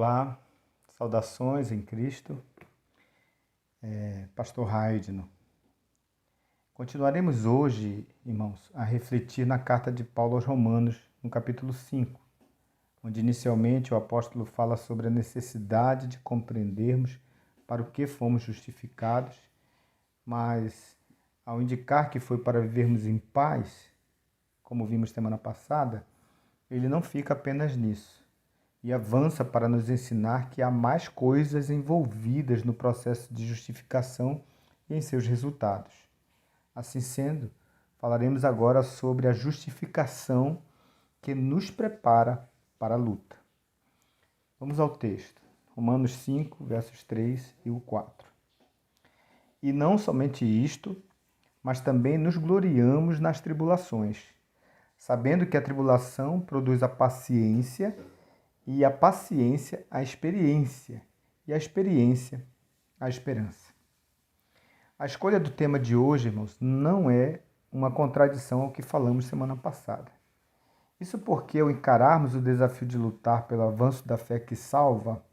Olá, saudações em Cristo, Pastor Raidno. Continuaremos hoje, irmãos, a refletir na carta de Paulo aos Romanos, no capítulo 5, onde inicialmente o apóstolo fala sobre a necessidade de compreendermos para o que fomos justificados, mas ao indicar que foi para vivermos em paz, como vimos semana passada, ele não fica apenas nisso. E avança para nos ensinar que há mais coisas envolvidas no processo de justificação e em seus resultados. Assim sendo, falaremos agora sobre a justificação que nos prepara para a luta. Vamos ao texto, Romanos 5, versos 3 e o 4. E não somente isto, mas também nos gloriamos nas tribulações, sabendo que a tribulação produz a paciência, e a paciência, a experiência, e a experiência, a esperança. A escolha do tema de hoje, irmãos, não é uma contradição ao que falamos semana passada. Isso porque, ao encararmos o desafio de lutar pelo avanço da fé que salva,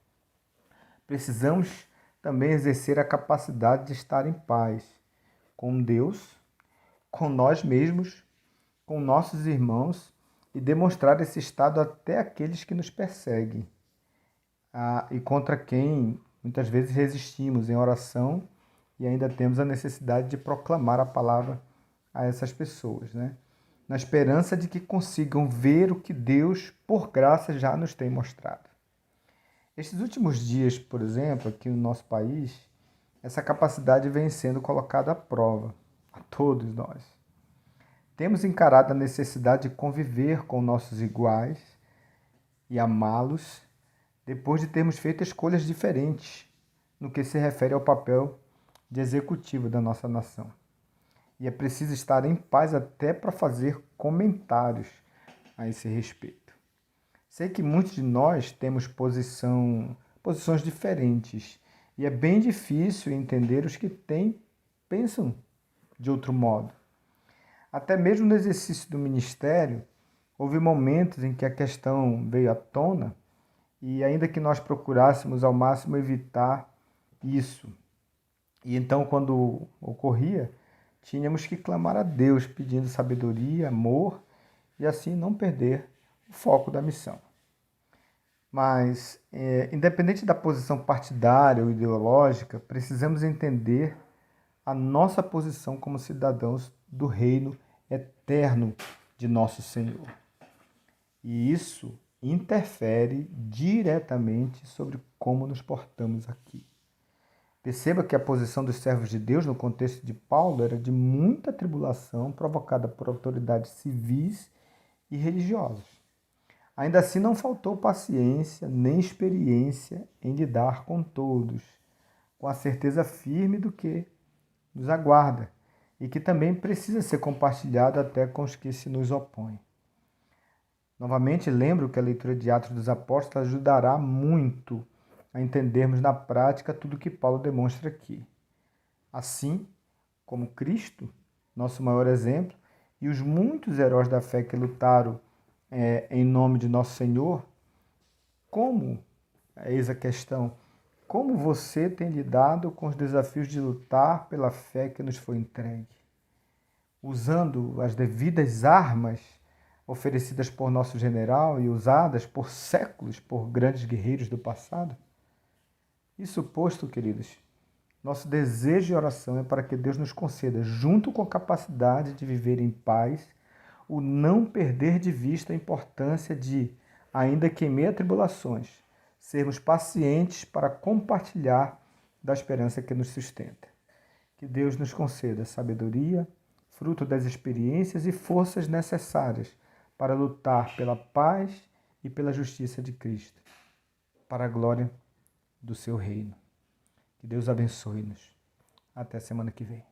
precisamos também exercer a capacidade de estar em paz com Deus, com nós mesmos, com nossos irmãos, e demonstrar esse estado até aqueles que nos perseguem e contra quem muitas vezes resistimos em oração e ainda temos a necessidade de proclamar a palavra a essas pessoas, né? Na esperança de que consigam ver o que Deus, por graça, já nos tem mostrado. Estes últimos dias, por exemplo, aqui no nosso país, essa capacidade vem sendo colocada à prova, a todos nós. Temos encarado a necessidade de conviver com nossos iguais e amá-los depois de termos feito escolhas diferentes no que se refere ao papel de executivo da nossa nação. E é preciso estar em paz até para fazer comentários a esse respeito. Sei que muitos de nós temos posições diferentes e é bem difícil entender os que pensam de outro modo. Até mesmo no exercício do ministério, houve momentos em que a questão veio à tona e ainda que nós procurássemos ao máximo evitar isso. E então, quando ocorria, tínhamos que clamar a Deus pedindo sabedoria, amor e assim não perder o foco da missão. Mas, independente da posição partidária ou ideológica, precisamos entender a nossa posição como cidadãos do reino eterno de nosso Senhor. E isso interfere diretamente sobre como nos portamos aqui. Perceba que a posição dos servos de Deus no contexto de Paulo era de muita tribulação provocada por autoridades civis e religiosas. Ainda assim, não faltou paciência nem experiência em lidar com todos, com a certeza firme do que nos aguarda e que também precisa ser compartilhado até com os que se nos opõem. Novamente, lembro que a leitura de Atos dos Apóstolos ajudará muito a entendermos na prática tudo que Paulo demonstra aqui. Assim como Cristo, nosso maior exemplo, e os muitos heróis da fé que lutaram em nome de nosso Senhor, eis a questão, como você tem lidado com os desafios de lutar pela fé que nos foi entregue? Usando as devidas armas oferecidas por nosso general e usadas por séculos por grandes guerreiros do passado? Isso posto, queridos, nosso desejo e oração é para que Deus nos conceda, junto com a capacidade de viver em paz, o não perder de vista a importância de, ainda que em meio a tribulações, sermos pacientes para compartilhar da esperança que nos sustenta. Que Deus nos conceda sabedoria, fruto das experiências e forças necessárias para lutar pela paz e pela justiça de Cristo, para a glória do seu reino. Que Deus abençoe-nos. Até a semana que vem.